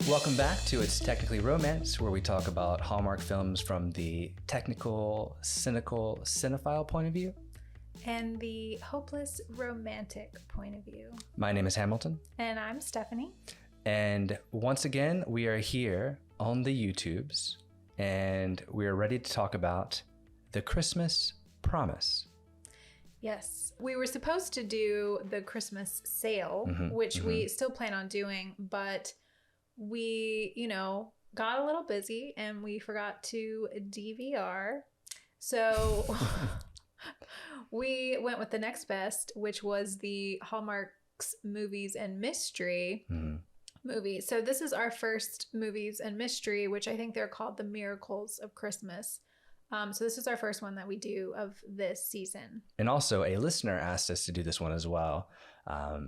Welcome back to It's Technically Romance, where we talk about Hallmark films from the technical, cynical, cinephile point of view. And the hopeless romantic point of view. My name is Hamilton. And I'm Stephanie. And once again, we are here on the YouTubes, and we are ready to talk about The Christmas Promise. Yes. We were supposed to do the Christmas sale, which we still plan on doing, but we, got a little busy and we forgot to DVR. So we went with the next best, which was the Hallmark's Movies and Mystery movie. So this is our first Movies and Mystery, which I think they're called The Miracles of Christmas. So this is our first one that we do of this season. And also a listener asked us to do this one as well.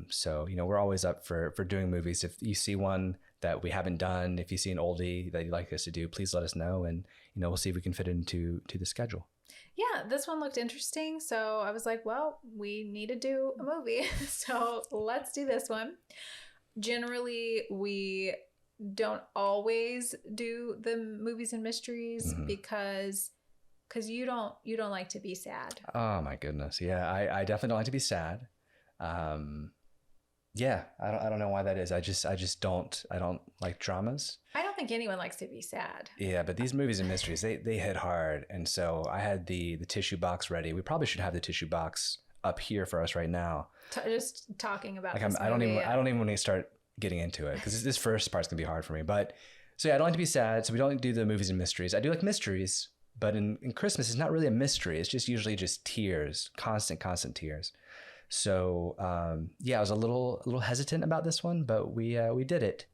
So, we're always up for doing movies. If you see one that we haven't done, if you see an oldie that you'd like us to do, please let us know. And, we'll see if we can fit it into the schedule. Yeah, this one looked interesting. So I was like, well, we need to do a movie. So let's do this one. Generally, we don't always do the movies and mysteries because you don't like to be sad. Oh my goodness. Yeah, I definitely don't like to be sad. Yeah, I don't know why that is. I don't like dramas. I don't think anyone likes to be sad. Yeah, but these movies and mysteries, they hit hard. And so I had the tissue box ready. We probably should have the tissue box up here for us right now. Just talking about like this I don't even want to start getting into it because this first part's gonna be hard for me. But so yeah, I don't like to be sad. So we don't do the movies and mysteries. I do like mysteries. But in Christmas, it's not really a mystery. It's just usually just tears, constant tears. So I was a little hesitant about this one, but we did it.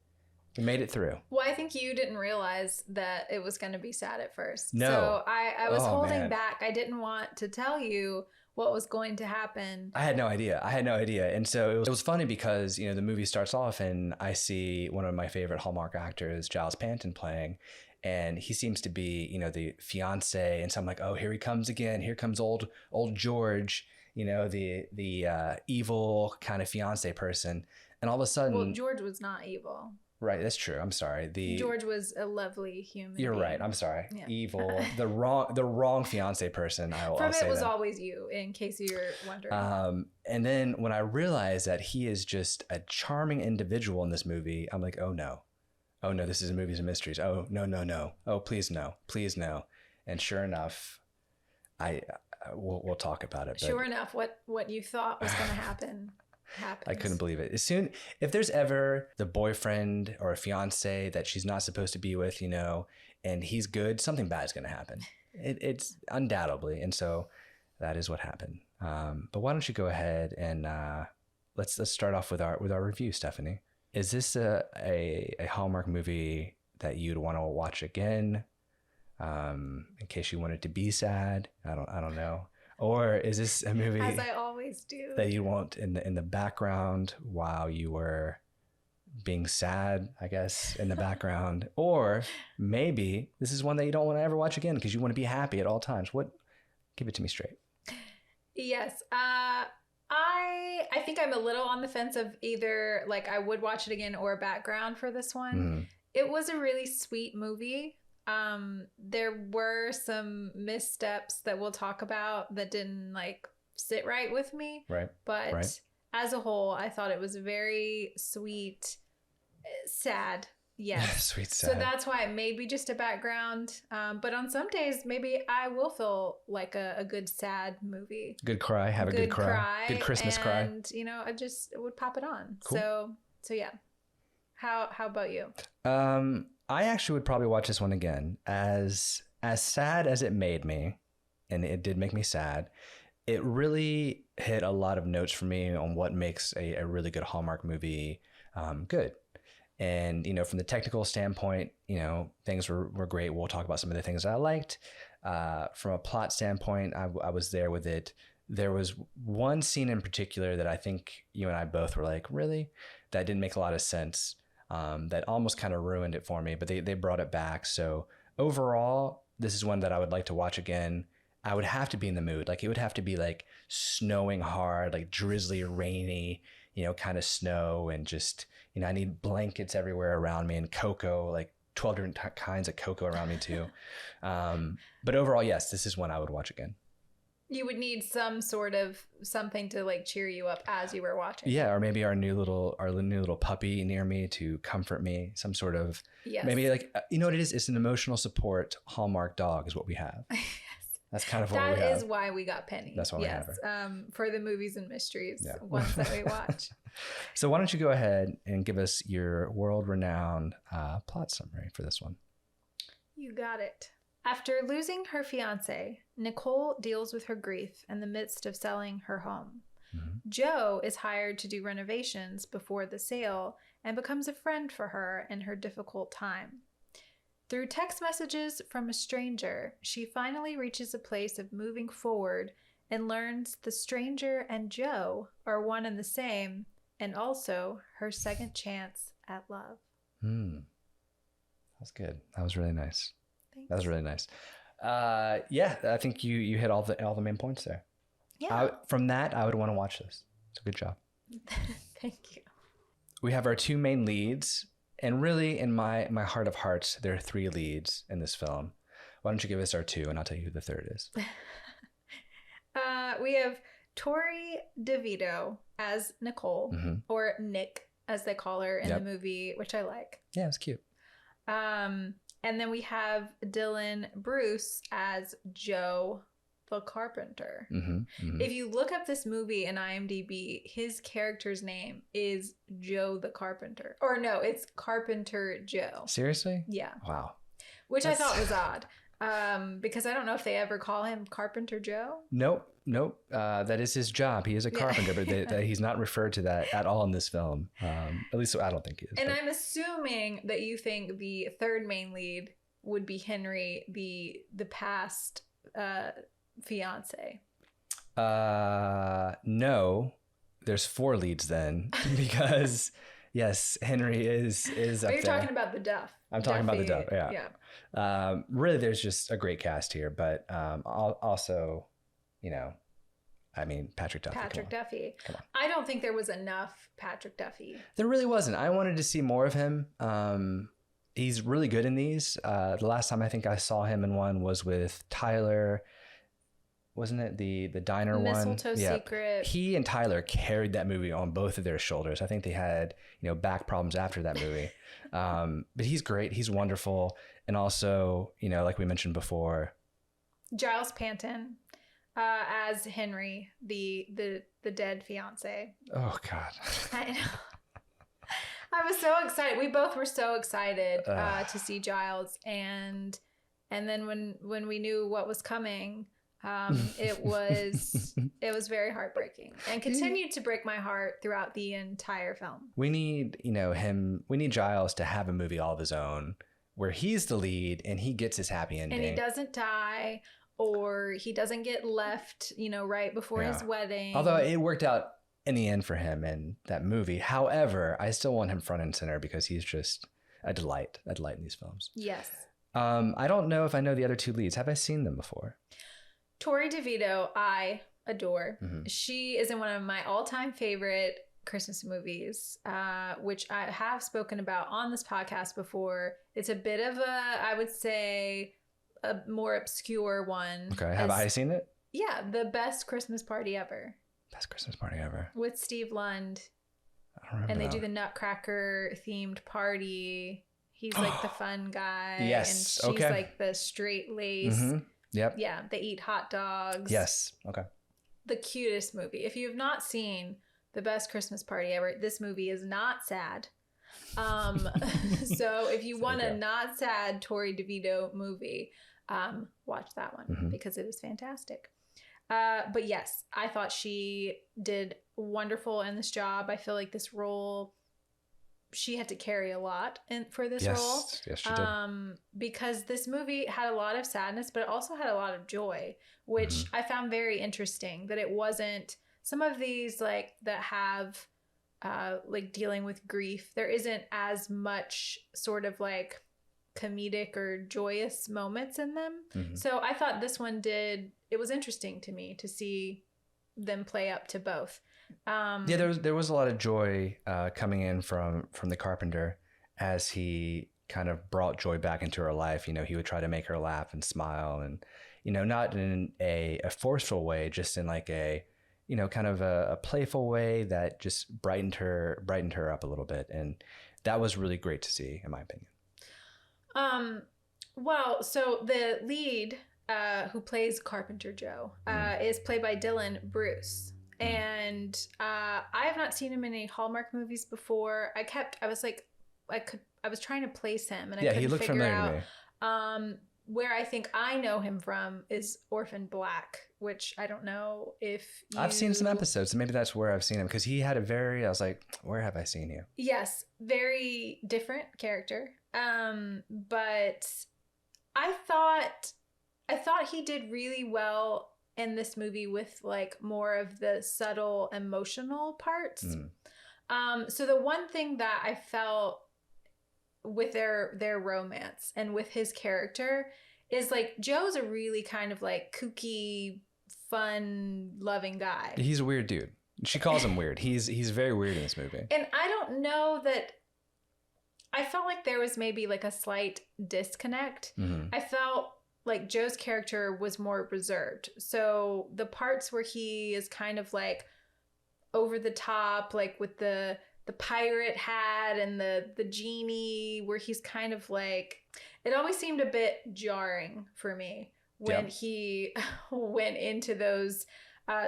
We made it through. Well, I think you didn't realize that it was going to be sad at first. No. So I was holding back. I didn't want to tell you what was going to happen. I had no idea. And so it was funny because, the movie starts off and I see one of my favorite Hallmark actors, Giles Panton, playing. And he seems to be, the fiance. And so I'm like, oh, here he comes again. Here comes old George, the evil kind of fiance person. And all of a sudden. Well, George was not evil. Right. That's true. I'm sorry. George was a lovely human You're being. right. I'm sorry. Yeah. Evil. the wrong fiance person. I'll say it was that. always you, in case you're wondering. And then when I realized that he is just a charming individual in this movie, I'm like, oh no. Oh no, this is Movies and Mysteries. Oh, no. Oh, please no. And sure enough, we'll talk about it. Sure enough, what you thought was going to happen happens. I couldn't believe it. If there's ever the boyfriend or a fiance that she's not supposed to be with, and he's good, something bad is going to happen. It's undoubtedly. And so that is what happened. But why don't you go ahead and let's start off with our review, Stephanie. Is this a Hallmark movie that you'd want to watch again, in case you wanted to be sad? I don't know. Or is this a movie, as I always do, that you want in the background while you were being sad, I guess, in the background? Or maybe this is one that you don't want to ever watch again because you want to be happy at all times. Give it to me straight. Yes. I think I'm a little on the fence of either like I would watch it again or background for this one. It was a really sweet movie. There were some missteps that we'll talk about that didn't sit right with me. Right. But as a whole, I thought it was very sweet, sad. Yes. Sweet sad. So that's why it may be just a background. But on some days, maybe I will feel like a good sad movie. Good cry. Have a good cry. Good Christmas cry. And, I just would pop it on. Cool. So yeah. How about you? I actually would probably watch this one again. As sad as it made me, and it did make me sad, it really hit a lot of notes for me on what makes a really good Hallmark movie good. And, from the technical standpoint, things were great. We'll talk about some of the things that I liked. From a plot standpoint, I was there with it. There was one scene in particular that I think you and I both were like, really? That didn't make a lot of sense. That almost kind of ruined it for me, but they brought it back. So overall, this is one that I would like to watch again. I would have to be in the mood. It would have to be snowing hard, drizzly, rainy, kind of snow and just, I need blankets everywhere around me and cocoa, like 12 different kinds of cocoa around me too. But overall, yes, this is one I would watch again. You would need some sort of something to like cheer you up as you were watching. Yeah, or maybe our new little puppy near me to comfort me. Some sort of maybe like what it is. It's an emotional support Hallmark dog is what we have. Yes, that's kind of what we have. That is why we got Penny. That's why we have her. For the movies and mysteries ones that we watch. So why don't you go ahead and give us your world-renowned plot summary for this one? You got it. After losing her fiancé, Nicole deals with her grief in the midst of selling her home. Mm-hmm. Joe is hired to do renovations before the sale and becomes a friend for her in her difficult time. Through text messages from a stranger, she finally reaches a place of moving forward and learns the stranger and Joe are one and the same, and also her second chance at love. That's good. That was really nice. Thanks. That was really nice. I think you hit all the main points there. Yeah. From that, I would want to watch this. So good job. Thank you. We have our two main leads, and really, in my heart of hearts, there are three leads in this film. Why don't you give us our two, and I'll tell you who the third is. We have Torrey DeVitto as Nicole, or Nick, as they call her in the movie, which I like. Yeah, it's cute. And then we have Dylan Bruce as Joe the Carpenter. If you look up this movie in IMDb, his character's name is Joe the Carpenter. Or no, it's Carpenter Joe. Seriously? Yeah. Wow. Which I thought was odd. Because I don't know if they ever call him Carpenter Joe. Nope. That is his job. He is a carpenter, but he's not referred to that at all in this film. At least I don't think he is. And I'm assuming that you think the third main lead would be Henry, the past fiance. No, there's four leads then, because yes, Henry is up there. You're talking about the Duff. I'm talking about the Duff. Yeah. Really, there's just a great cast here, but also, Patrick Duffy. Patrick Duffy. Come on. I don't think there was enough Patrick Duffy. There really wasn't. I wanted to see more of him. He's really good in these. The last time I think I saw him in one was with Tyler. Wasn't it the diner Mistletoe one? Secret. He and Tyler carried that movie on both of their shoulders. I think they had, back problems after that movie. But he's great. He's wonderful. And also, like we mentioned before, Giles Panton as Henry, the dead fiance. Oh God. I know. I was so excited. We both were so excited to see Giles, and then when we knew what was coming, it was very heartbreaking and continued to break my heart throughout the entire film. We need we need Giles to have a movie all of his own where he's the lead and he gets his happy ending. And he doesn't die, or he doesn't get left, right before his wedding. Although it worked out in the end for him in that movie. However, I still want him front and center because he's just a delight in these films. Yes. I don't know if I know the other two leads. Have I seen them before? Torrey DeVitto, I adore. She is in one of my all-time favorite Christmas movies, which I have spoken about on this podcast before. It's a bit of I would say, a more obscure one. Okay. Have I seen it? Yeah. The Best Christmas Party Ever. Best Christmas Party Ever. With Steve Lund. I don't remember. And they do the Nutcracker themed party. He's like the fun guy. Yes. And she's like the straight lace. Yep. Yeah. They eat hot dogs. Yes. Okay. The cutest movie. If you have not seen The Best Christmas Party Ever, this movie is not sad. So if you want a not sad Torrey DeVitto movie, watch that one because it is fantastic. But yes, I thought she did wonderful in this job. I feel like this role, she had to carry a lot for this role. Yes, she did. Because this movie had a lot of sadness, but it also had a lot of joy, which I found very interesting. That it wasn't some of these like that have like dealing with grief. There isn't as much sort of like comedic or joyous moments in them. So I thought this one did. It was interesting to me to see them play up to both. Yeah, there was a lot of joy coming in from the carpenter as he kind of brought joy back into her life. You know, he would try to make her laugh and smile, and you know, not in a forceful way, just in like a, you know, kind of a playful way that just brightened her up a little bit, and that was really great to see, in my opinion. Well, so the lead who plays Carpenter Joe is played by Dylan Bruce. And I have not seen him in any Hallmark movies before. I was trying to place him, and I couldn't he looked figure familiar out. to me. Where I think I know him from is Orphan Black, which I don't know if I've seen some episodes, so maybe that's where I've seen him, because he had I was like, where have I seen you? Yes, very different character. But I thought he did really well in this movie with like more of the subtle emotional parts. So the one thing that I felt with their romance and with his character is like Joe's a really kind of like kooky, fun, loving guy. He's a weird dude. She calls him weird. He's very weird in this movie. And I don't know that I felt like there was maybe like a slight disconnect. I felt like Joe's character was more reserved. So the parts where he is kind of like over the top, like with the pirate hat and the genie, where he's kind of like, it always seemed a bit jarring for me when he went into those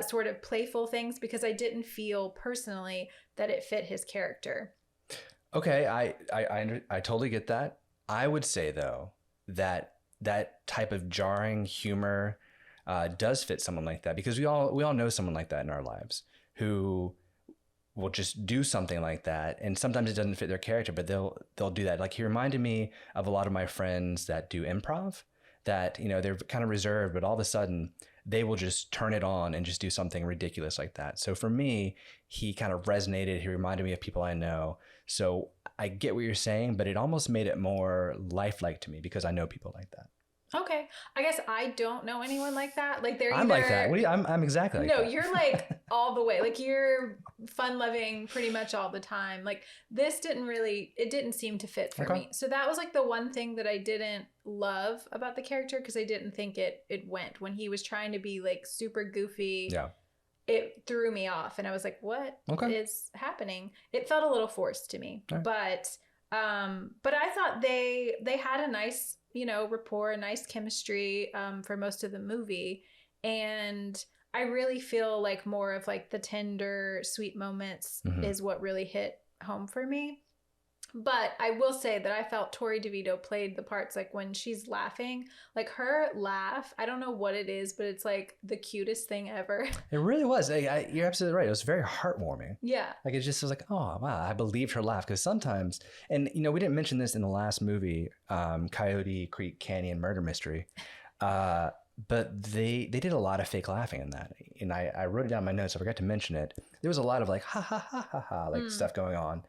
sort of playful things, because I didn't feel personally that it fit his character. Okay, I totally get that. I would say though that type of jarring humor does fit someone like that, because we all know someone like that in our lives who will just do something like that, and sometimes it doesn't fit their character, but they'll do that. Like, he reminded me of a lot of my friends that do improv, that, you know, they're kind of reserved, but all of a sudden they will just turn it on and just do something ridiculous like that. So for me, he kind of resonated. He reminded me of people I know. So I get what you're saying, but it almost made it more lifelike to me because I know people like that. Okay. I guess I don't know anyone like that. Like, they're I'm like that. I'm exactly like that. No, you're like all the way. Like, you're fun loving pretty much all the time. Like, this didn't seem to fit for me. So that was like the one thing that I didn't love about the character, because I didn't think it went. When he was trying to be like super goofy, it threw me off, and I was like, what is happening? It felt a little forced to me. Right. But I thought they had a nice, you know, rapport, a nice chemistry for most of the movie. And I really feel like more of like the tender, sweet moments is what really hit home for me. But I will say that I felt Torrey DeVitto played the parts, like when she's laughing, like her laugh, I don't know what it is, but it's like the cutest thing ever. It really was. You're absolutely right. It was very heartwarming. Yeah. Like, it just was like, oh, wow, I believed her laugh. Because sometimes, and, you know, we didn't mention this in the last movie, Coyote Creek Canyon Murder Mystery, but they did a lot of fake laughing in that. And I wrote it down in my notes. I forgot to mention it. There was a lot of like, ha, ha, ha, ha, ha, like stuff going on.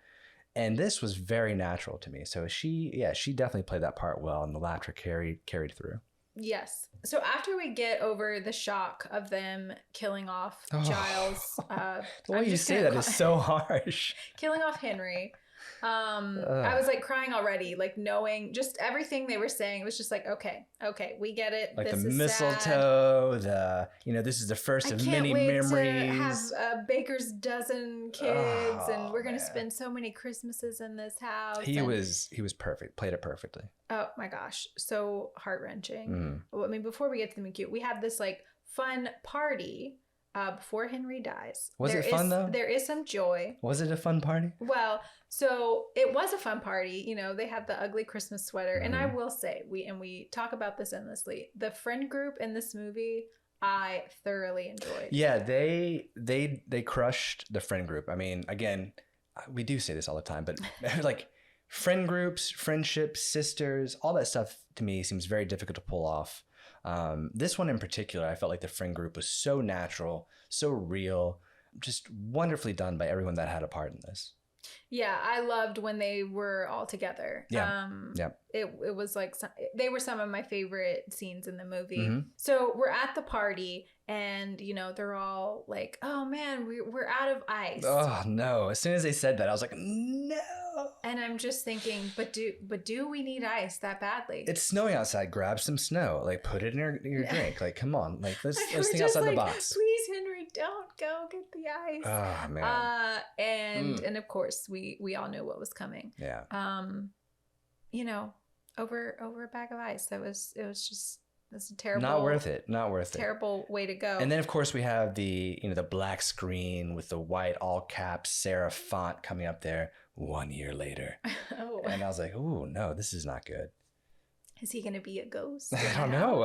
And this was very natural to me. So she definitely played that part well, and the laughter carried through. Yes. So after we get over the shock of them killing off Giles, the way you say that is so harsh. Killing off Henry. I was like crying already, like knowing just everything they were saying. It was just like, okay, we get it. Like this the is mistletoe, sad. This is the first of I many can't wait memories. to have Baker's dozen kids, and we're gonna spend so many Christmases in this house. He was perfect. Played it perfectly. Oh my gosh, so heart-wrenching. Well, I mean, before we get to the meet cute, we have this like fun party before Henry dies. Was it fun though? There is some joy. Was it a fun party? Well, so it was a fun party. You know, they have the ugly Christmas sweater. And I will say, we talk about this endlessly, the friend group in this movie, I thoroughly enjoyed. Yeah, they crushed the friend group. I mean, again, we do say this all the time, but like friend groups, friendships, sisters, all that stuff to me seems very difficult to pull off. This one in particular, I felt like the friend group was so natural, so real, just wonderfully done by everyone that had a part in this. Yeah, I loved when they were all together. Yeah. It was like they were some of my favorite scenes in the movie. Mm-hmm. So we're at the party, and they're all like, "Oh man, we're out of ice." Oh no! As soon as they said that, I was like, no. And I'm just thinking, but do we need ice that badly? It's snowing outside. Grab some snow. Like, put it in your drink. Like, come on. Like, let's think just outside like, the box. Please, Henry, don't go get the ice. Oh man. And of course we all knew what was coming. Yeah. Over a bag of ice. That's a terrible. Not worth it. Not worth it. Terrible way to go. And then of course we have the black screen with the white all caps serif font coming up there. 1 year later. Oh. And I was like, "Ooh, no, this is not good." Is he going to be a ghost? I don't know.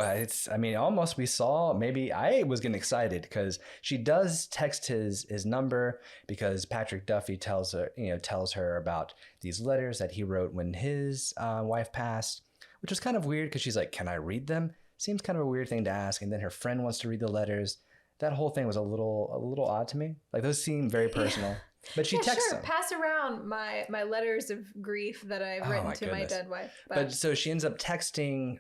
Almost we saw, maybe I was getting excited because she does text his number because Patrick Duffy tells her about these letters that he wrote when his wife passed, which was kind of weird because she's like, "Can I read them?" Seems kind of a weird thing to ask. And then her friend wants to read the letters. That whole thing was a little odd to me. Like, those seem very personal. But she texts them. Pass around my letters of grief that I've written to my dead wife. But so she ends up texting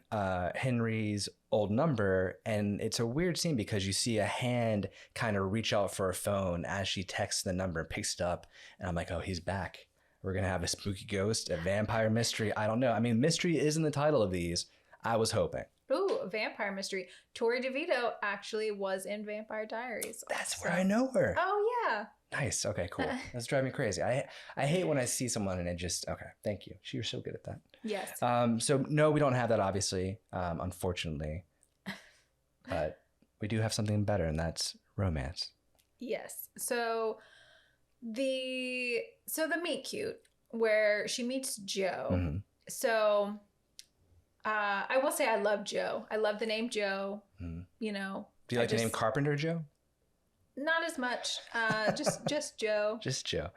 Henry's old number, and it's a weird scene because you see a hand kind of reach out for a phone as she texts the number and picks it up. And I'm like, oh, he's back. We're going to have a spooky ghost, a vampire mystery. I don't know. I mean, mystery is in the title of these. I was hoping. Ooh, a vampire mystery. Torrey DeVitto actually was in Vampire Diaries. That's where I know her. Oh, yeah. Nice. Okay, cool. That's driving me crazy. I hate when I see someone and okay, thank you. You're so good at that. Yes. So no, we don't have that, obviously, unfortunately. But we do have something better, and that's romance. Yes. So the meet cute where she meets Joe. Mm-hmm. So I will say I love Joe. I love the name Joe. Mm-hmm. Do you like the name Carpenter Joe? Not as much. Just Joe. Just Joe.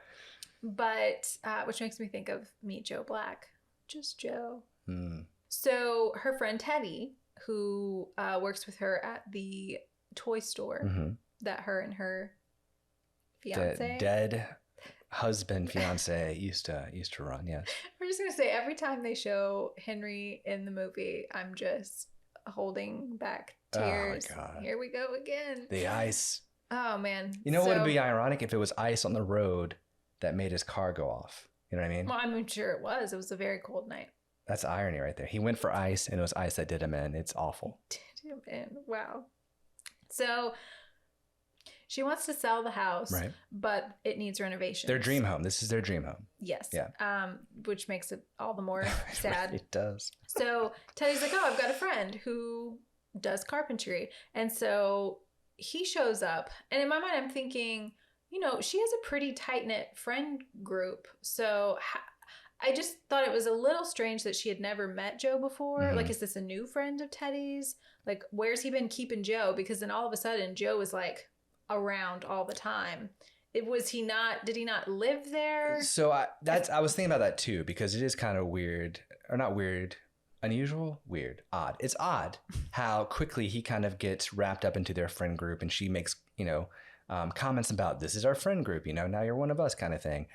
But which makes me think of Meet Joe Black. Just Joe. Mm. So her friend Teddy, who works with her at the toy store Mm-hmm. that her and her fiance, dead husband fiance used to run. Yes. I'm just gonna say every time they show Henry in the movie, I'm just holding back tears. Oh my God. Here we go again. The ice. Oh man. What would be ironic if it was ice on the road that made his car go off? You know what I mean? Well, I'm sure it was. It was a very cold night. That's irony right there. He went for ice, and it was ice that did him in. It's awful. Did him in. Wow. So she wants to sell the house, right? But it needs renovation. Their dream home. This is their dream home. Yes. Yeah. Which makes it all the more sad. It does. So Teddy's like, "Oh, I've got a friend who does carpentry," and so he shows up, and in my mind, I'm thinking, she has a pretty tight-knit friend group. So I just thought it was a little strange that she had never met Joe before. Mm-hmm. Like, is this a new friend of Teddy's? Like, where's he been keeping Joe? Because then all of a sudden, Joe was like around all the time. Did he not live there? So I was thinking about that too, because it is kind of weird, or not weird, unusual, weird, odd. It's odd how quickly he kind of gets wrapped up into their friend group, and she makes, comments about, this is our friend group, now you're one of us kind of thing.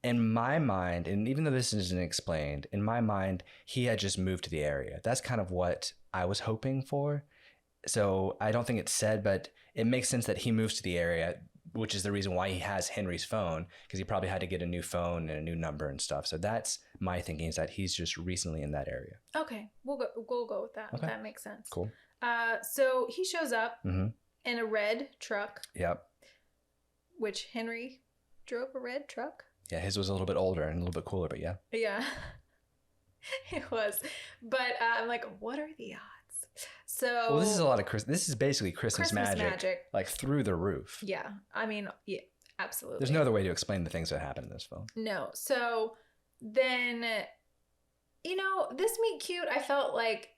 In my mind, and even though this isn't explained, in my mind, he had just moved to the area. That's kind of what I was hoping for. So I don't think it's said, but it makes sense that he moves to the area, which is the reason why he has Henry's phone, because he probably had to get a new phone and a new number and stuff. So that's my thinking, is that he's just recently in that area. Okay, we'll go with that. Okay. That makes sense. Cool. So he shows up mm-hmm. in a red truck. Yep. Which Henry drove a red truck. Yeah, his was a little bit older and a little bit cooler, but yeah. Yeah, it was. But I'm like, what are the odds? So this is basically Christmas magic, like through the roof. Yeah, I mean, yeah, absolutely. There's no other way to explain the things that happen in this film. No. So then, this meet cute, I felt like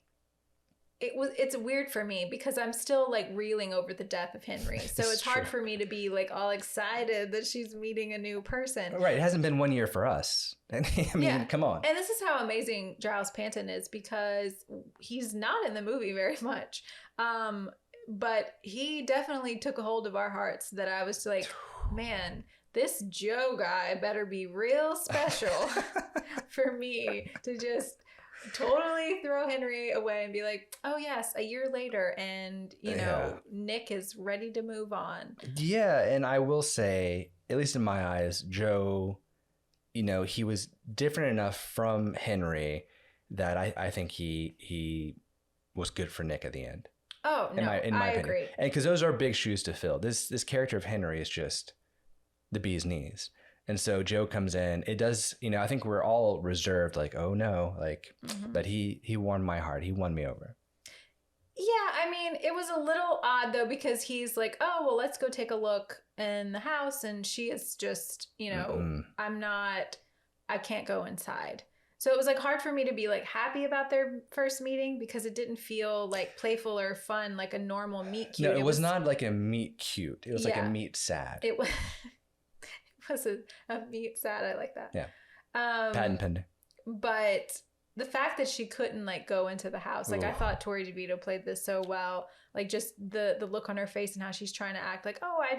it's weird for me because I'm still like reeling over the death of Henry. So it's hard for me to be like all excited that she's meeting a new person. Right. It hasn't been 1 year for us. I mean, come on. And this is how amazing Giles Panton is, because he's not in the movie very much. But he definitely took a hold of our hearts, that I was like, man, this Joe guy better be real special for me to just totally throw Henry away and be like, oh yes, a year later, and you know, Nick is ready to move on. Yeah, and I will say, at least in my eyes, Joe, you know, he was different enough from Henry that I think he was good for Nick at the end. Oh no, I opinion. agree. And because those are big shoes to fill. This character of Henry is just the bee's knees. And so Joe comes in. It does, you know, I think we're all reserved, like, oh no, like, but he won my heart. He won me over. Yeah, I mean, it was a little odd though, because he's like, oh, well, let's go take a look in the house. And she is just, you know, I can't go inside. So it was like hard for me to be like happy about their first meeting because it didn't feel like playful or fun, like a normal meet cute. No, it was not like a meet cute. It was like a meet sad. It was. Was a meet sad. I like that. Yeah. Patent pending. But the fact that she couldn't like go into the house, like I thought Torrey DeVitto played this so well. Like just the look on her face and how she's trying to act like, oh, I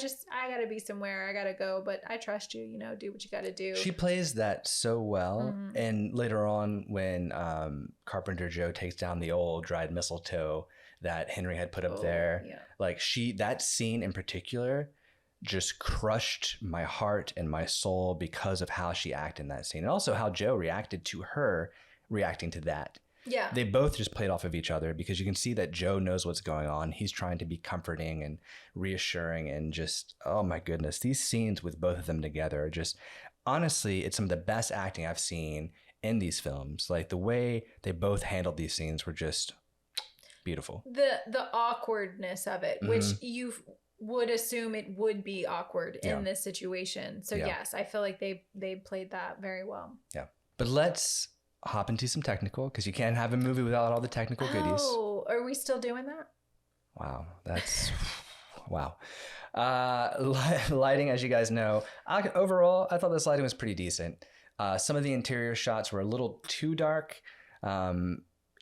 gotta be somewhere, I gotta go, but I trust you, you know, do what you gotta do. She plays that so well. And later on when Carpenter Joe takes down the old dried mistletoe that Henry had put up there, like that scene in particular just crushed my heart and my soul because of how she acted in that scene. And also how Joe reacted to her reacting to that. Yeah. They both just played off of each other because you can see that Joe knows what's going on. He's trying to be comforting and reassuring and just, oh my goodness, these scenes with both of them together are just, honestly, it's some of the best acting I've seen in these films. Like the way they both handled these scenes were just beautiful. The awkwardness of it, which you would assume it would be awkward in this situation. So yes, I feel like they played that very well. Yeah. But let's hop into some technical, because you can't have a movie without all the technical goodies. Oh, are we still doing that? Wow. That's wow. Lighting, as you guys know, overall, I thought this lighting was pretty decent. Some of the interior shots were a little too dark.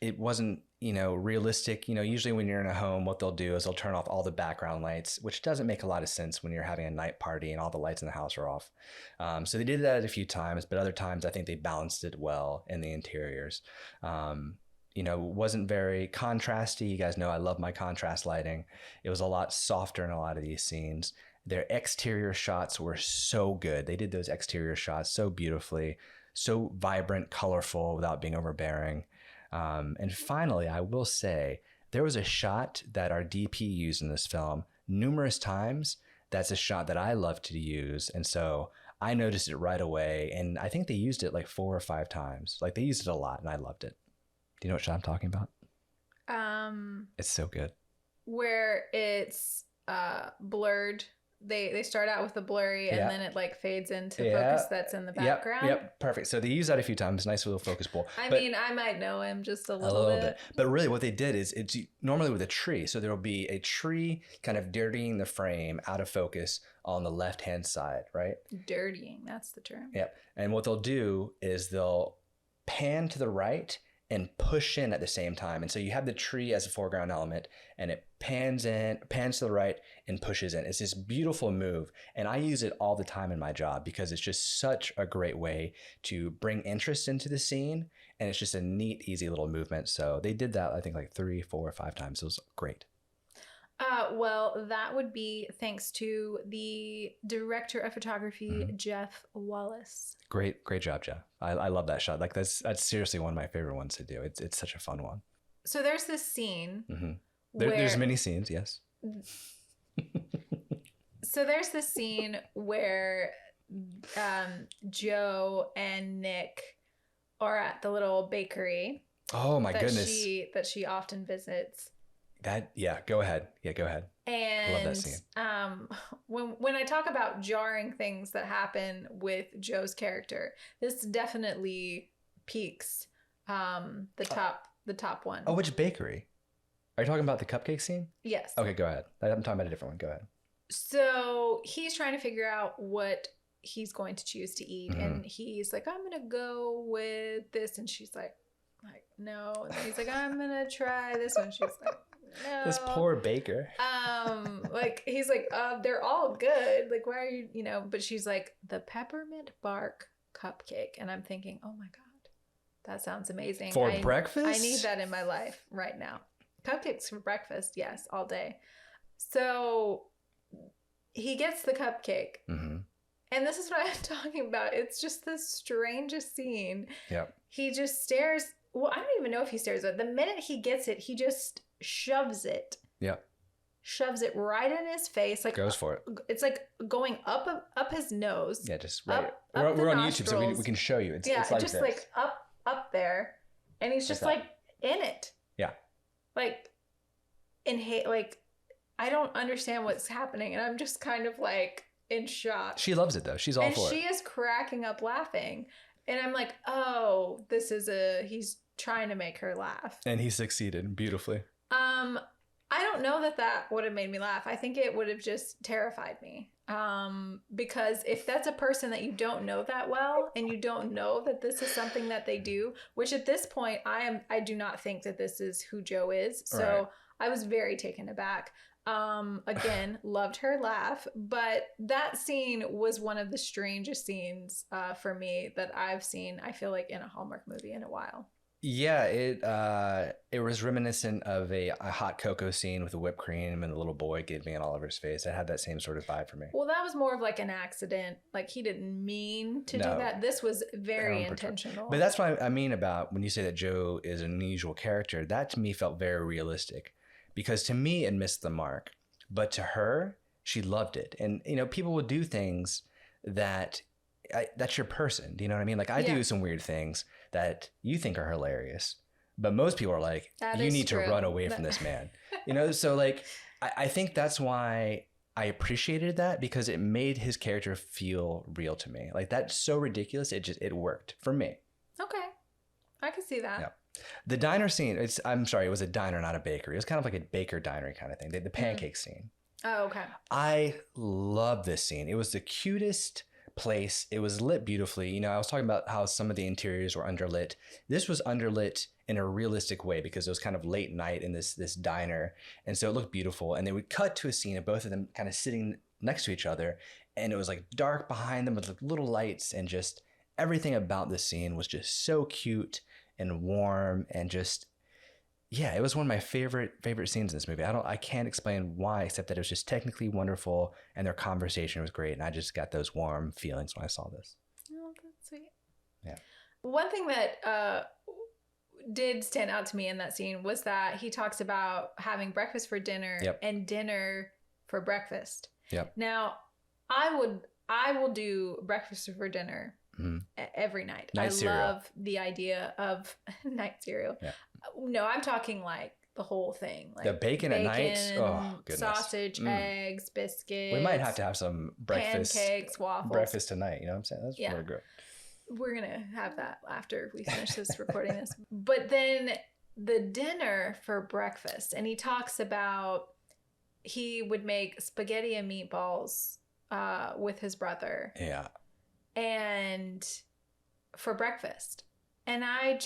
It wasn't, you know, realistic. You know, usually when you're in a home, what they'll do is they'll turn off all the background lights, which doesn't make a lot of sense when you're having a night party and all the lights in the house are off. So they did that a few times, but other times I think they balanced it well in the interiors. You know, wasn't very contrasty. You guys know I love my contrast lighting. It was a lot softer in a lot of these scenes. Their exterior shots were so good. They did those exterior shots so beautifully, so vibrant, colorful without being overbearing. And finally, I will say there was a shot that our DP used in this film numerous times. That's a shot that I love to use. And so I noticed it right away. And I think they used it like 4 or 5 times. Like they used it a lot and I loved it. Do you know what shot I'm talking about? It's so good. Where it's blurred. They start out with the blurry and then it like fades into focus that's in the background. Yep, perfect. So they use that a few times. Nice little focus pull. I mean, I might know him just a little bit. But really what they did is it's normally with a tree. So there will be a tree kind of dirtying the frame out of focus on the left-hand side, right? Dirtying, that's the term. Yep. And what they'll do is they'll pan to the right and push in at the same time. And so you have the tree as a foreground element and it pans to the right and pushes in. It's this beautiful move. And I use it all the time in my job because it's just such a great way to bring interest into the scene. And it's just a neat, easy little movement. So they did that, I think like 3, 4, or 5 times. It was great. Well, that would be thanks to the director of photography, Jeff Wallace. Great job, Jeff. I love that shot. Like that's seriously one of my favorite ones to do. It's such a fun one. So there's this scene. There's many scenes, yes. So there's this scene where Joe and Nick are at the little bakery. Oh my goodness. That she often visits. Go ahead. Yeah, go ahead. And I love that scene. When I talk about jarring things that happen with Joe's character, this definitely peaks the top one. Oh, which bakery? Are you talking about the cupcake scene? Yes. Okay, go ahead. I'm talking about a different one. Go ahead. So he's trying to figure out what he's going to choose to eat, and he's like, "I'm gonna go with this," and she's like, no. And then he's like, "I'm gonna try this one." She's like, no. This poor baker. Like he's like, they're all good. Like, why are you, but she's like, the peppermint bark cupcake. And I'm thinking, oh my God, that sounds amazing. For breakfast? I need that in my life right now. Cupcakes for breakfast. Yes, all day. So he gets the cupcake. Mm-hmm. And this is what I'm talking about. It's just the strangest scene. Yep. He just stares. Well, I don't even know if he stares at it. The minute he gets it, he just shoves it. Yep. Shoves it right in his face. Like goes for it. It's like going up his nose. Yeah, just right. Up We're on YouTube, so we can show you. It's like just this. like up there, and he's just like in it. Yeah. Like like I don't understand what's happening, and I'm just kind of like in shock. She loves it though. She's all for it. And she is cracking up laughing. And I'm like, oh, he's trying to make her laugh. And he succeeded beautifully. I don't know that would have made me laugh. I think it would have just terrified me. Because if that's a person that you don't know that well, and you don't know that this is something that they do, which at this point I do not think that this is who Joe is. So right. I was very taken aback. Again, loved her laugh, but that scene was one of the strangest scenes for me that I've seen, I feel like, in a Hallmark movie in a while. Yeah, it was reminiscent of a hot cocoa scene with the whipped cream and the little boy giving it all over his face. It had that same sort of vibe for me. Well, that was more of like an accident. Like he didn't mean to do that. This was very intentional. But that's what I mean about when you say that Joe is an unusual character. That to me felt very realistic. Because to me, it missed the mark. But to her, she loved it. And, people would do things that's your person. Do you know what I mean? Like I do some weird things that you think are hilarious. But most people are like, you need to run away from this man. So like, I think that's why I appreciated that, because it made his character feel real to me. Like that's so ridiculous. It worked for me. Okay. I can see that. Yeah. The diner scene, it was a diner, not a bakery. It was kind of like a baker diner kind of thing. The pancake scene. Oh, okay. I love this scene. It was the cutest place. It was lit beautifully. I was talking about how some of the interiors were underlit. This was underlit in a realistic way because it was kind of late night in this diner. And so it looked beautiful. And they would cut to a scene of both of them kind of sitting next to each other. And it was like dark behind them with like little lights, and just everything about this scene was just so cute and warm, and just, it was one of my favorite scenes in this movie. I can't explain why, except that it was just technically wonderful, and their conversation was great, and I just got those warm feelings when I saw this. Oh, that's sweet. Yeah. One thing that did stand out to me in that scene was that he talks about having breakfast for dinner and dinner for breakfast. Yep. Now, I will do breakfast for dinner. Mm-hmm. Every night. I love the idea of night cereal. Yeah. No, I'm talking like the whole thing. Like the bacon at night. Oh, goodness. Sausage, eggs, biscuits. We might have to have some breakfast. Pancakes, waffles. Breakfast tonight. You know what I'm saying? That's really great. We're going to have that after we finish this recording this. But then the dinner for breakfast. And he talks about he would make spaghetti and meatballs with his brother. Yeah. And for breakfast. And I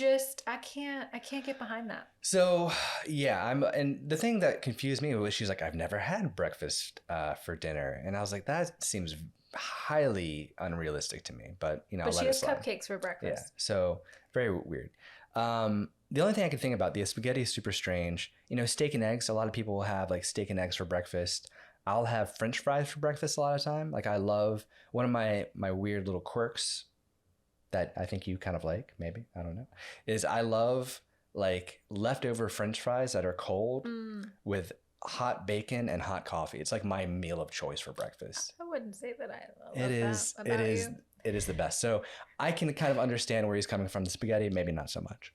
can't get behind that. So and the thing that confused me was she's like, I've never had breakfast for dinner. And I was like, that seems highly unrealistic to me, but but she has cupcakes for breakfast. Yeah. So very weird. The only thing I can think about, the spaghetti is super strange. Steak and eggs. A lot of people will have like steak and eggs for breakfast. I'll have French fries for breakfast a lot of time. Like I love, one of my weird little quirks that I think you kind of like, maybe, I don't know, is I love like leftover French fries that are cold with hot bacon and hot coffee. It's like my meal of choice for breakfast. I wouldn't say that I love that about you. It is the best. So I can kind of understand where he's coming from. The spaghetti, maybe not so much.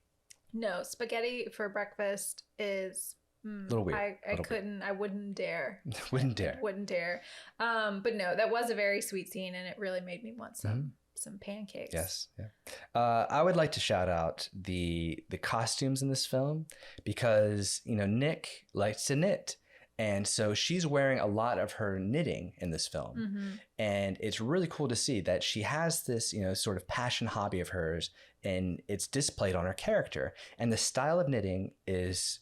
No, spaghetti for breakfast is... a little weird. I wouldn't dare. Wouldn't dare. Wouldn't dare. But no, that was a very sweet scene, and it really made me want some pancakes. Yes. Yeah. I would like to shout out the costumes in this film, because Nick likes to knit, and so she's wearing a lot of her knitting in this film, and it's really cool to see that she has this sort of passion hobby of hers, and it's displayed on her character. And the style of knitting is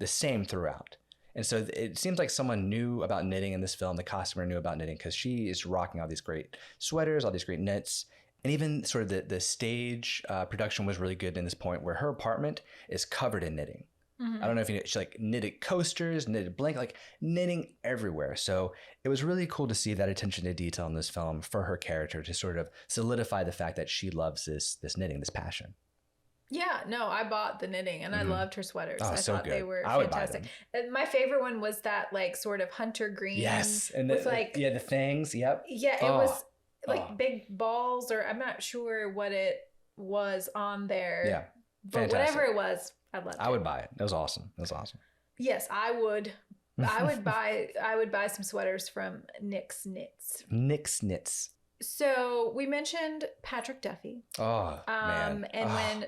the same throughout. And so it seems like someone knew about knitting in this film. The costumer knew about knitting because she is rocking all these great sweaters, all these great knits. And even sort of the stage production was really good in this point where her apartment is covered in knitting. I don't know if you know, she like knitted coasters, knitted blanket, like knitting everywhere. So it was really cool to see that attention to detail in this film for her character to sort of solidify the fact that she loves this knitting, this passion. Yeah, no, I bought the knitting and I loved her sweaters. Oh, I so thought good. they were I would buy fantastic. them. And my favorite one was that like sort of hunter green. Yes. And with like, the things. Yep. Yeah, it was like big balls, or I'm not sure what it was on there. Yeah. But whatever it was, I loved it. I would buy it. It was awesome. It was awesome. Yes, I would. I would buy some sweaters from Nick's Knits. Nick's Knits. So we mentioned Patrick Duffy. Oh, man. And when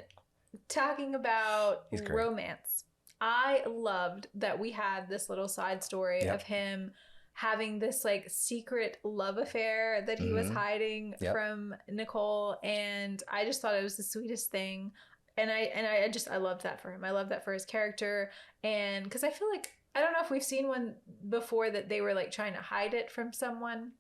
talking about romance, I loved that we had this little side story of him having this like secret love affair that he was hiding from Nicole. And I just thought it was the sweetest thing. And I loved that for him. I love that for his character. And because I feel like, I don't know if we've seen one before that they were like trying to hide it from someone.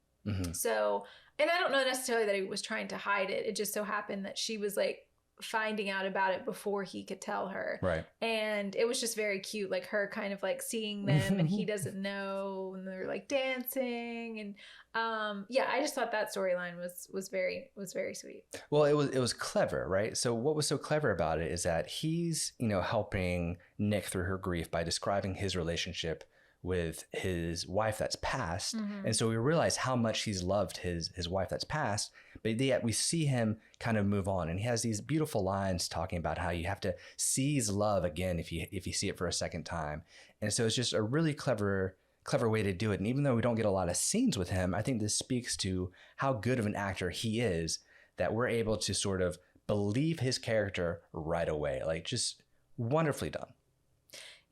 So, and I don't know necessarily that he was trying to hide it. It just so happened that she was like finding out about it before he could tell her. Right. And it was just very cute. Like her kind of like seeing them and he doesn't know, and they're like dancing. And yeah, I just thought that storyline was very sweet. Well, it was clever, right? So what was so clever about it is that he's, helping Nick through her grief by describing his relationship with his wife that's passed. And so we realize how much he's loved his wife that's passed, but yet we see him kind of move on. And he has these beautiful lines talking about how you have to seize love again if you see it for a second time. And so it's just a really clever way to do it. And even though we don't get a lot of scenes with him, I think this speaks to how good of an actor he is, that we're able to sort of believe his character right away. Like, just wonderfully done.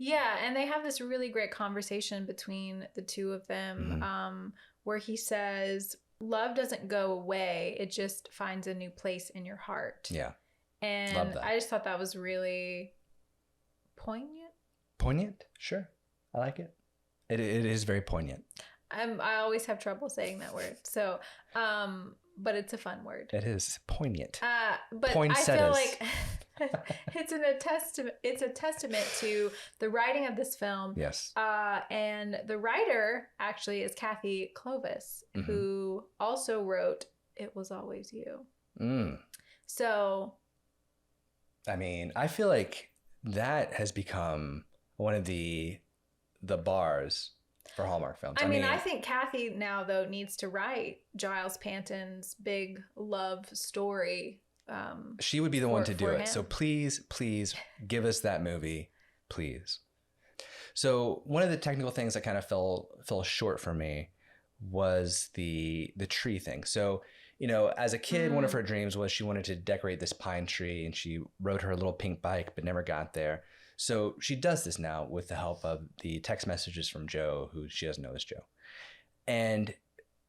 Yeah, and they have this really great conversation between the two of them, where he says, love doesn't go away, it just finds a new place in your heart. Yeah. And love that. I just thought that was really poignant. Poignant? Sure. I like it. It is very poignant. I always have trouble saying that word. So, but it's a fun word. It is poignant. But I feel like it's a testament to the writing of this film. Yes. And the writer actually is Kathy Clovis, who also wrote "It Was Always You." So, I mean, I feel like that has become one of the bars for Hallmark films. I mean, I think Kathy now, though, needs to write Giles Panton's big love story. She would be the one to do it. So please give us that movie, please. So one of the technical things that kind of fell short for me was the tree thing. So, as a kid, one of her dreams was she wanted to decorate this pine tree, and she rode her little pink bike, but never got there. So she does this now with the help of the text messages from Joe, who she doesn't know is Joe. And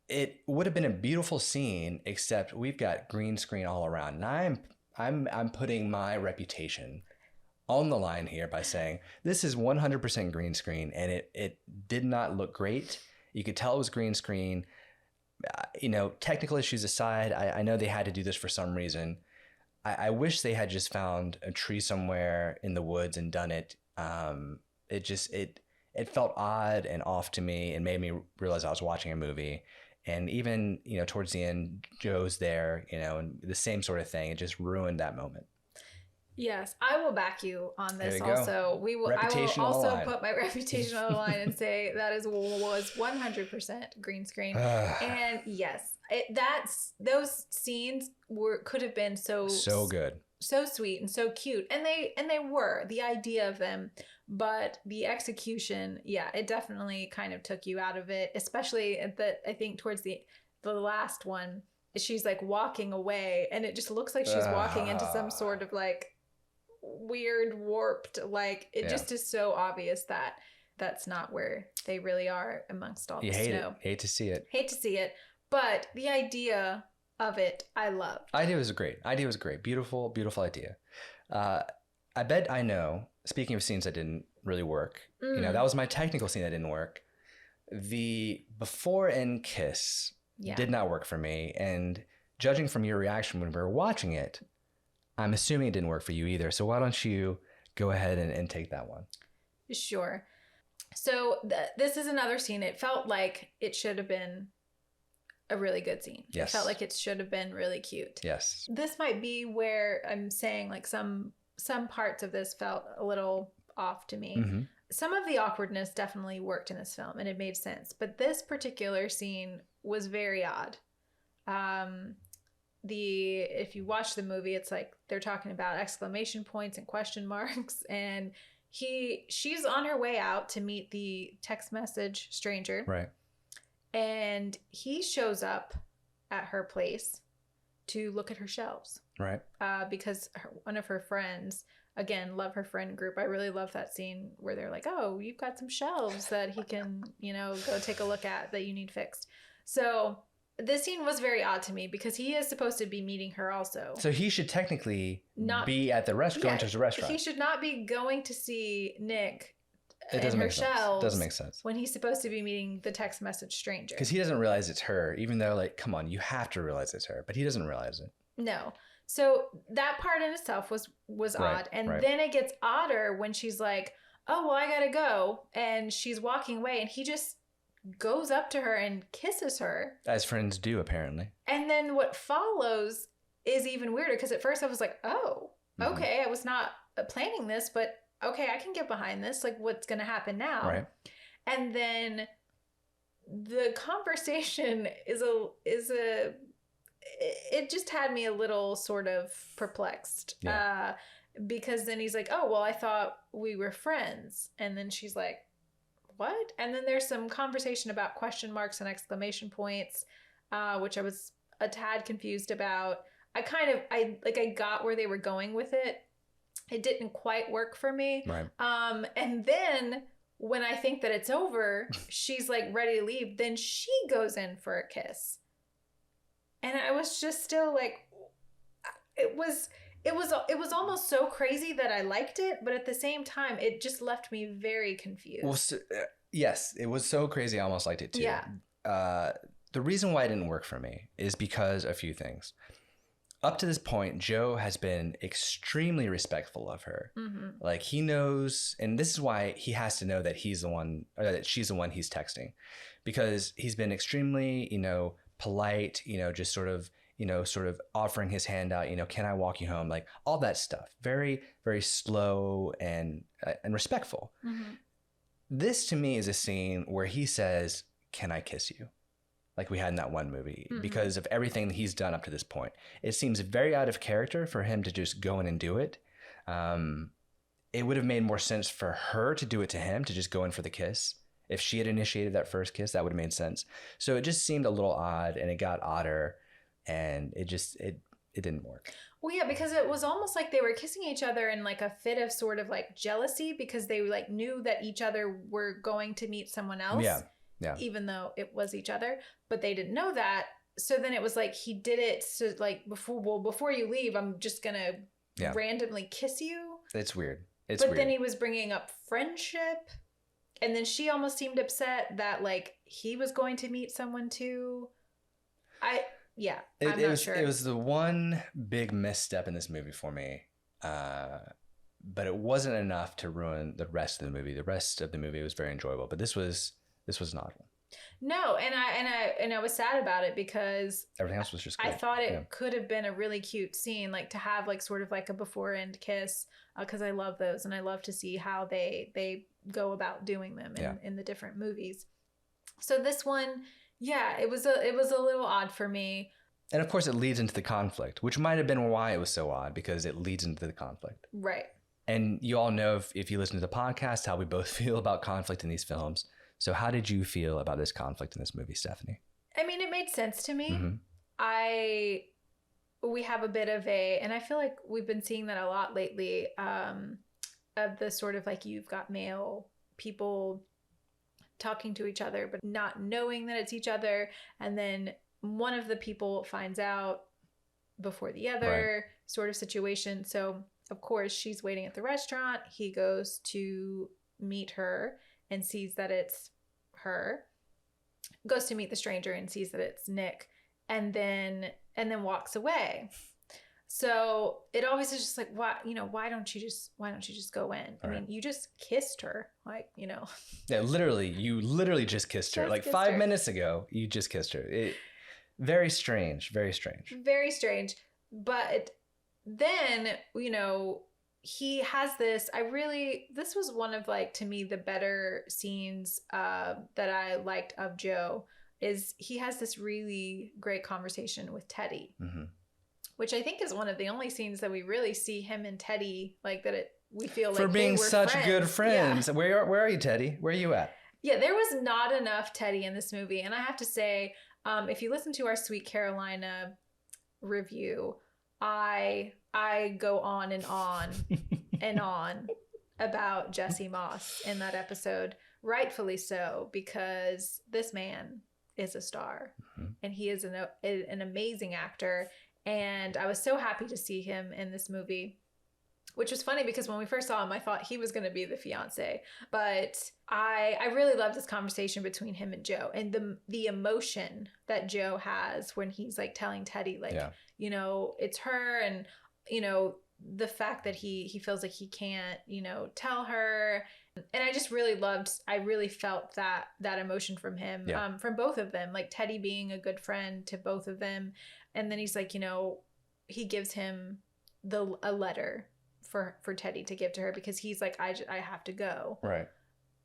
it would have been a beautiful scene, except we've got green screen all around. And I'm putting my reputation on the line here by saying this is 100% green screen, and it did not look great. You could tell it was green screen. Technical issues aside, I know they had to do this for some reason. I wish they had just found a tree somewhere in the woods and done it. It felt odd and off to me, and made me realize I was watching a movie. And even, towards the end, Joe's there, and the same sort of thing. It just ruined that moment. Yes, I will back you on this also. I will also put my reputation on the line and say that was 100% green screen. And yes, those scenes could have been so good, so sweet and so cute, and they were, the idea of them, but the execution, it definitely kind of took you out of it, especially I think towards the last one. She's like walking away, and it just looks like she's walking into some sort of like weird warped, like it just is so obvious that that's not where they really are amongst all the snow. Hate to see it, but the idea of it I loved. Idea was great. Beautiful idea. I bet I know. Speaking of scenes that didn't really work, that was my technical scene that didn't work. The before end kiss did not work for me. And judging from your reaction when we were watching it, I'm assuming it didn't work for you either. So why don't you go ahead and take that one? Sure. So this is another scene. It felt like it should have been a really good scene. Yes. It felt like it should have been really cute. Yes. This might be where I'm saying like some parts of this felt a little off to me. Mm-hmm. Some of the awkwardness definitely worked in this film and it made sense. But this particular scene was very odd. If you watch the movie, it's like they're talking about exclamation points and question marks, and she's on her way out to meet the text message stranger. Right. And he shows up at her place to look at her shelves. Right. Because one of her friends, again, love her friend group. I really love that scene where they're like, oh, you've got some shelves that he can, go take a look at that you need fixed. So this scene was very odd to me because he is supposed to be meeting her also. So he should technically not be at the going to the restaurant. He should not be going to see Nick in her shelves. Doesn't make sense. When he's supposed to be meeting the text message stranger. Because he doesn't realize it's her, even though, like, come on, you have to realize it's her. But he doesn't realize it. No. So that part in itself was odd. And then it gets odder when she's like, oh, well, I gotta go. And she's walking away and he just goes up to her and kisses her. As friends do, apparently. And then what follows is even weirder because at first I was like, oh, okay, I was not planning this, but okay, I can get behind this. Like, what's going to happen now? Right. And then the conversation it just had me a little sort of perplexed. Yeah. Because then he's like, oh, well, I thought we were friends. And then she's like, what? And then there's some conversation about question marks and exclamation points, which I was a tad confused about. I got where they were going with it. It didn't quite work for me. Right. And then when I think that it's over, she's like ready to leave. Then she goes in for a kiss. And I was just still like, it was almost so crazy that I liked it. But at the same time, it just left me very confused. Well, yes, it was so crazy. I almost liked it too. Yeah. The reason why it didn't work for me is because a few things. Up to this point, Joe has been extremely respectful of her. Mm-hmm. Like he knows, and this is why he has to know that he's the one, or that she's the one he's texting, because he's been extremely, polite, just sort of offering his hand out, can I walk you home? Like all that stuff. Very, very slow and respectful. Mm-hmm. This to me is a scene where he says, can I kiss you? Like we had in that one movie, because of everything that he's done up to this point. It seems very out of character for him to just go in and do it. It would have made more sense for her to do it to him, to just go in for the kiss. If she had initiated that first kiss, that would have made sense. So it just seemed a little odd, and it got odder, and it didn't work. Well, yeah, because it was almost like they were kissing each other in like a fit of sort of like jealousy, because they like knew that each other were going to meet someone else. Yeah. Even though it was each other, but they didn't know that. So then it was like he did it so like before you leave, I'm just gonna randomly kiss you. It's weird. But then he was bringing up friendship, and then she almost seemed upset that like he was going to meet someone too. I'm not sure. It was the one big misstep in this movie for me, but it wasn't enough to ruin the rest of the movie. The rest of the movie was very enjoyable, but this was not one. No, and I was sad about it because everything else was just great. I thought it could have been a really cute scene, like to have like sort of like a before end kiss, because I love those, and I love to see how they go about doing them in the different movies. So this one, it was a little odd for me. And of course, it leads into the conflict, which might have been why it was so odd, because it leads into the conflict. Right. And you all know, if you listen to the podcast, how we both feel about conflict in these films. So how did you feel about this conflict in this movie, Stephanie? I mean, it made sense to me. Mm-hmm. We have a bit of and I feel like we've been seeing that a lot lately, of the sort of like, you've got male people talking to each other, but not knowing that it's each other. And then one of the people finds out before the other sort of situation. So of course, she's waiting at the restaurant. He goes to meet her and sees that it's her. Goes to meet the stranger and sees that it's Nick, and then walks away. So it always is just like, why don't you just go in? I mean, you just kissed her, like, Yeah, literally, you literally just kissed her. Like 5 minutes ago, you just kissed her. Very strange, very strange. Very strange. But then, he has this, this was one of, like, to me, the better scenes that I liked of Joe, is he has this really great conversation with Teddy, which I think is one of the only scenes that we really see him and Teddy, like, we feel like for being such friends. Good friends. Yeah. Where are you, Teddy? Where are you at? Yeah, there was not enough Teddy in this movie. And I have to say, if you listen to our Sweet Carolina review, I go on and on and on about Jesse Moss in that episode, rightfully so, because this man is a star, and he is an amazing actor. And I was so happy to see him in this movie, which was funny because when we first saw him, I thought he was going to be the fiance. But I really loved this conversation between him and Joe, and the emotion that Joe has when he's, like, telling Teddy, like, it's her, and, the fact that he feels like he can't, tell her. And I just really felt that emotion from him, from both of them, like Teddy being a good friend to both of them. And then he's like, he gives him a letter for Teddy to give to her, because he's like, I have to go. Right.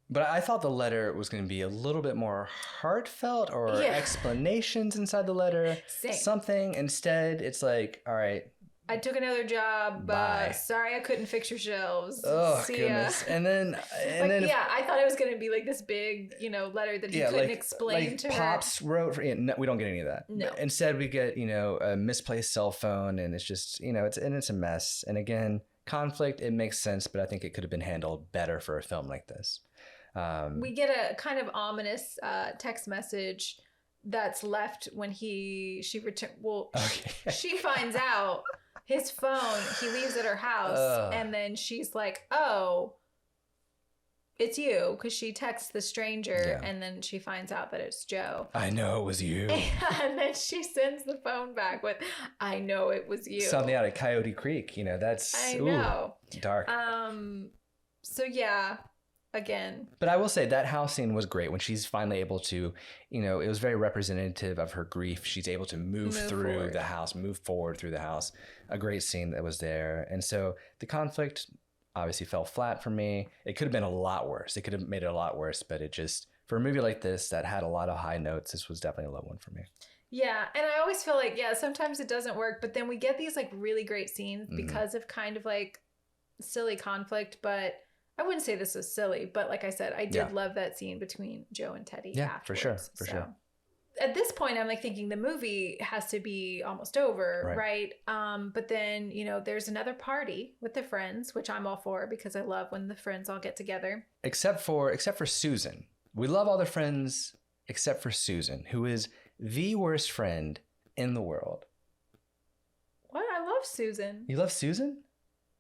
But I thought the letter was going to be a little bit more heartfelt, or explanations inside the letter. Same. Something. Instead, it's like, all right, I took another job. Bye. Sorry, I couldn't fix your shelves. Oh, See goodness. ya. And then I thought it was going to be like this big, letter that he couldn't explain like to Pops her. wrote. No, we don't get any of that. No. Instead, we get, a misplaced cell phone, and it's just, it's a mess. And again, conflict, it makes sense, but I think it could have been handled better for a film like this. We get a kind of ominous text message that's left when she returns. Well, okay. She finds out his phone, he leaves at her house, and then she's like, oh, it's you, because she texts the stranger, and then she finds out that it's Joe. I know it was you. And then she sends the phone back with, I know it was you. Something out of Coyote Creek, that's I know. Dark. So yeah. Again. But I will say that house scene was great when she's finally able to, it was very representative of her grief. She's able to move through forward. The house, move forward through the house. A great scene that was there. And so the conflict obviously fell flat for me. It could have been a lot worse. It could have made it a lot worse, but it just, for a movie like this that had a lot of high notes, this was definitely a low one for me. Yeah. And I always feel like, sometimes it doesn't work, but then we get these, like, really great scenes because of kind of, like, silly conflict, but I wouldn't say this was silly, but like I said, I did love that scene between Joe and Teddy. Yeah, afterwards. for sure. At this point, I'm like thinking the movie has to be almost over, right? But then, there's another party with the friends, which I'm all for because I love when the friends all get together. Except for Susan. We love all the friends except for Susan, who is the worst friend in the world. What? I love Susan. You love Susan?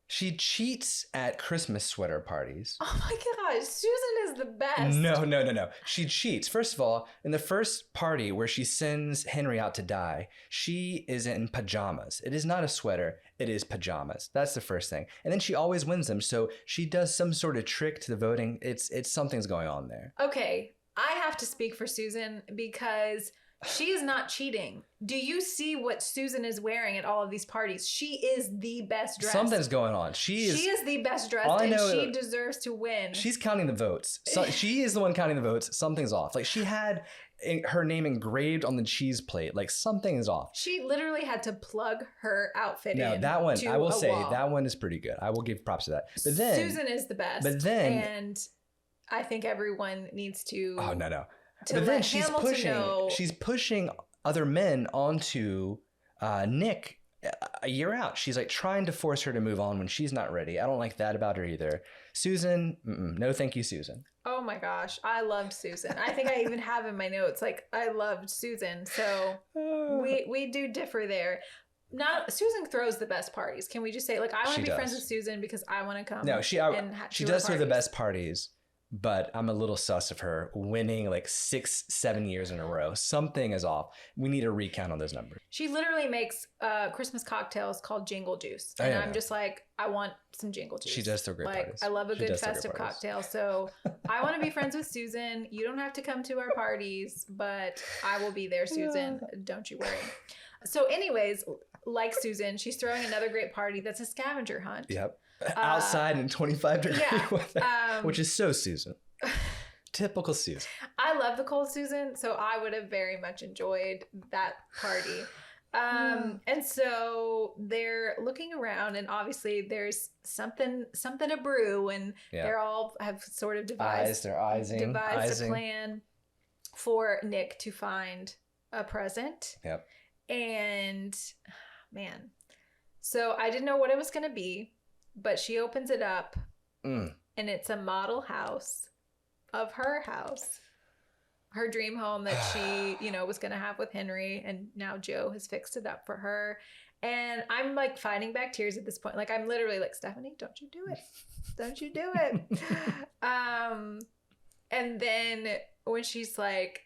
She cheats at Christmas sweater parties. Oh my gosh, Susan is the best. No. She cheats. First of all, in the first party where she sends Henry out to die, she is in pajamas. It is not a sweater. It is pajamas. That's the first thing. And then she always wins them. So she does some sort of trick to the voting. It's something's going on there. Okay, I have to speak for Susan because she is not cheating. Do you see what Susan is wearing at all of these parties? She is the best dressed. Something's going on. She is the best dressed, and she deserves to win. She's counting the votes. So she is the one counting the votes. Something's off. Like, she had her name engraved on the cheese plate. Like, something is off. She literally had to plug her outfit in. Now, that one, I will say, that one is pretty good. I will give props to that. But then Susan is the best. But then, and I think everyone needs to. Oh no. But then she's pushing other men onto Nick a year out. She's like trying to force her to move on when she's not ready. I don't like that about her either. Susan, no thank you, Susan. Oh my gosh, I loved Susan. I think I even have in my notes, like, I loved Susan. So we do differ there. not Susan throws the best parties. Can we just say, like, I want to be friends with Susan because I want to come. No, she does throw the best parties, but I'm a little sus of her winning like 6-7 years in a row. Something is off. We need a recount on those numbers. She literally makes Christmas cocktails called Jingle Juice, and I'm just like, I want some Jingle Juice. She does throw great parties. I love a good festive cocktail, so I want to be friends with Susan. You don't have to come to our parties, but I will be there, Susan. Don't you worry. So anyways, like Susan, she's throwing another great party that's a scavenger hunt. Yep. Outside in 25 degree weather, which is so Susan. Typical Susan. I love the cold Susan, so I would have very much enjoyed that party. And so they're looking around, and obviously there's something to brew, and they're all have sort of devised a plan for Nick to find a present. Yep. And man, so I didn't know what it was going to be, but she opens it up and it's a model house of her house, her dream home that she, was going to have with Henry. And now Joe has fixed it up for her. And I'm like fighting back tears at this point. Like, I'm literally like, Stephanie, don't you do it. Don't you do it. And then when she's like,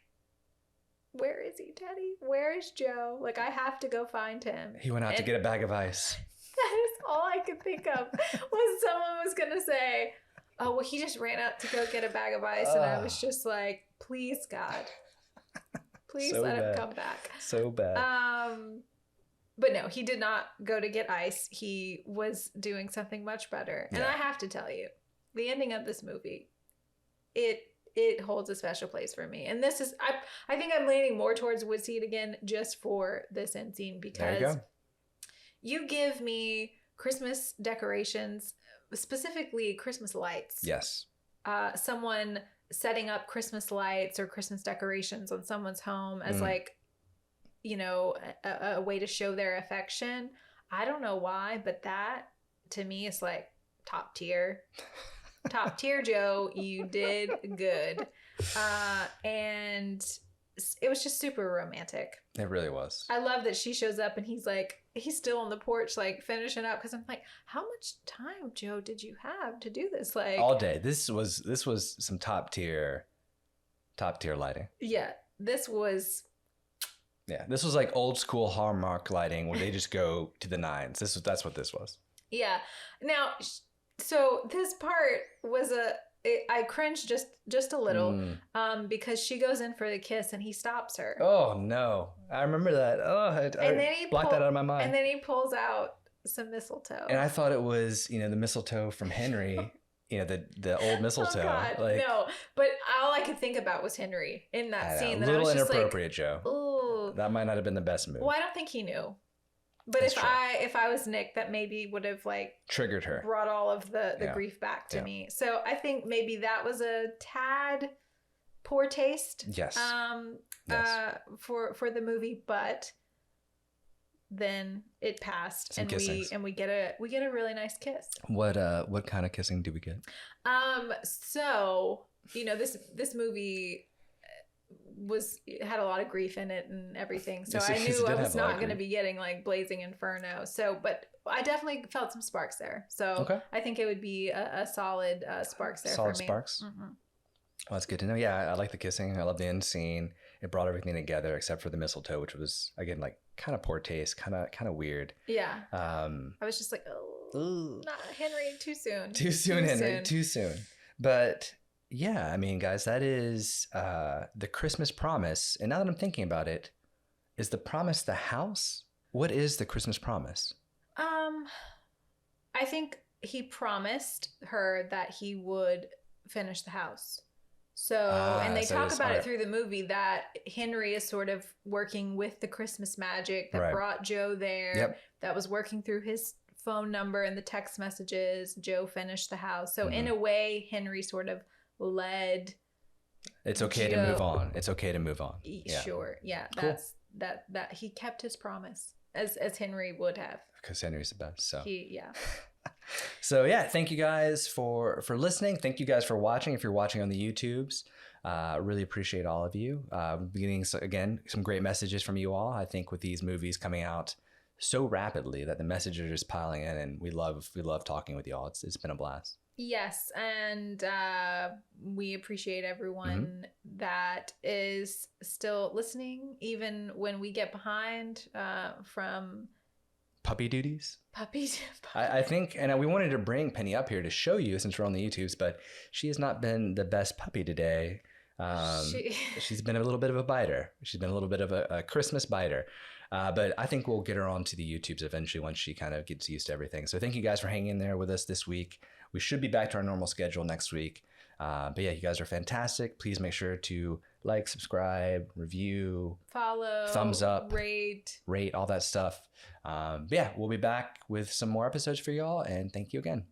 where is he, Teddy? Where is Joe? Like, I have to go find him. He went out to get a bag of ice. That is all I could think of was someone was going to say, oh, well, he just ran out to go get a bag of ice. And I was just like, please, God, please let him come back. So bad. But no, he did not go to get ice. He was doing something much better. And I have to tell you, the ending of this movie, it holds a special place for me. And this is, I think I'm leaning more towards would see it again just for this end scene, because you give me Christmas decorations, specifically Christmas lights. Yes. Someone setting up Christmas lights or Christmas decorations on someone's home as like, a way to show their affection. I don't know why, but that to me is like top tier. Top tier, Joe. You did good. And it was just super romantic. It really was. I love that she shows up and he's still on the porch, like finishing up. Cause I'm like, how much time, Joe, did you have to do this? Like all day. This was some top tier lighting. Yeah. This was like old school Hallmark lighting where they just go to the nines. That's what this was. Yeah. Now, so this part was I cringed just a little because she goes in for the kiss and he stops her. Oh no, I remember that. Oh, I blocked that out of my mind. And then he pulls out some mistletoe. And I thought it was the mistletoe from Henry. The old mistletoe. Oh God, no, but all I could think about was Henry in that scene. A little inappropriate, Joe. Ooh, that might not have been the best move. Well, I don't think he knew. But if I was Nick, that maybe would have like triggered her, brought all of the grief back to me. So I think maybe that was a tad poor taste. Yes. For the movie, but then it passed and we get a really nice kiss. What kind of kissing do we get? So this movie had a lot of grief in it and everything. So I knew I was not going to be getting like Blazing Inferno. So, but I definitely felt some sparks there. So I think it would be a solid sparks there for me. Solid sparks. Mm-hmm. Well, that's good to know. Yeah, I like the kissing. I love the end scene. It brought everything together except for the mistletoe, which was again like kind of poor taste, kind of weird. Yeah. I was just like, not Henry, too soon. Too soon, Henry. Too soon. But yeah, I mean, guys, that is the Christmas promise. And now that I'm thinking about it, is the promise the house? What is the Christmas promise? I think he promised her that he would finish the house. So, and they talk about it through the movie that Henry is sort of working with the Christmas magic that brought Joe there. Yep. That was working through his phone number and the text messages. Joe finished the house. So in a way, Henry sort of led. It's okay to move on. It's okay to move on. Yeah. Sure. Yeah. Cool. That he kept his promise as Henry would have. Because Henry's the best. So yeah. So yeah, thank you guys for listening. Thank you guys for watching. If you're watching on the YouTubes, really appreciate all of you. Getting again some great messages from you all. I think with these movies coming out so rapidly that the messages are just piling in, and we love talking with y'all. It's been a blast. Yes, and we appreciate everyone that is still listening, even when we get behind from puppy duties. Puppies. I think, and we wanted to bring Penny up here to show you since we're on the YouTubes, but she has not been the best puppy today. She's been a little bit of a biter. She's been a little bit of a Christmas biter. But I think we'll get her onto the YouTubes eventually once she kind of gets used to everything. So thank you guys for hanging in there with us this week. We should be back to our normal schedule next week. But yeah, you guys are fantastic. Please make sure to like, subscribe, review, follow, thumbs up, rate, all that stuff. But yeah, we'll be back with some more episodes for y'all. And thank you again.